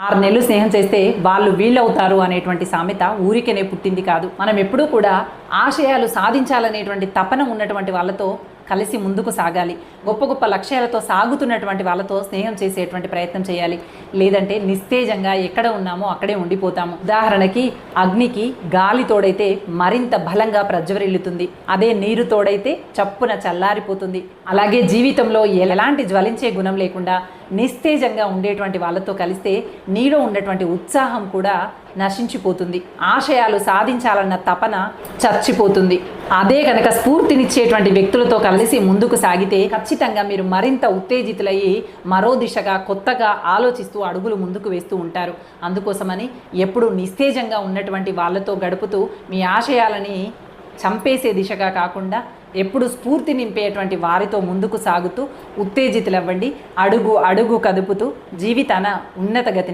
6 నెలలు స్నేహం చేస్తే వాళ్ళు వీళ్ళవుతారు అనేటువంటి సామెత ఊరికనే పుట్టింది కాదు. మనం ఎప్పుడూ కూడా ఆశయాలు సాధించాలనేటువంటి తపన ఉన్నటువంటి వాళ్ళతో కలిసి ముందుకు సాగాలి. గొప్ప గొప్ప లక్ష్యాలతో సాగుతున్నటువంటి వాళ్ళతో స్నేహం చేసేటువంటి ప్రయత్నం చేయాలి. లేదంటే నిస్తేజంగా ఎక్కడ ఉన్నామో అక్కడే ఉండిపోతాము. ఉదాహరణకి అగ్నికి గాలి తోడైతే మరింత బలంగా ప్రజ్వరిల్లుతుంది. అదే నీరు తోడైతే చప్పున చల్లారిపోతుంది. అలాగే జీవితంలో ఎలాంటి జ్వలించే గుణం లేకుండా నిస్తేజంగా ఉండేటువంటి వాళ్ళతో కలిస్తే నీలో ఉన్నటువంటి ఉత్సాహం కూడా నశించిపోతుంది. ఆశయాలు సాధించాలన్న తపన చచ్చిపోతుంది. అదే కనుక స్ఫూర్తినిచ్చేటువంటి వ్యక్తులతో కలిసి ముందుకు సాగితే ఖచ్చితంగా మీరు మరింత ఉత్తేజితులయ్యి మరో దిశగా కొత్తగా ఆలోచిస్తూ అడుగులు ముందుకు వేస్తూ ఉంటారు. అందుకోసమని ఎప్పుడు నిస్తేజంగా ఉన్నటువంటి వాళ్ళతో గడుపుతూ మీ ఆశయాలని చంపేసే దిశగా కాకుండా ఎప్పుడు స్ఫూర్తి నింపేటువంటి వారితో ముందుకు సాగుతూ ఉత్తేజితులవ్వండి. అడుగు అడుగు కదుపుతూ జీవితాన ఉన్నత గతిన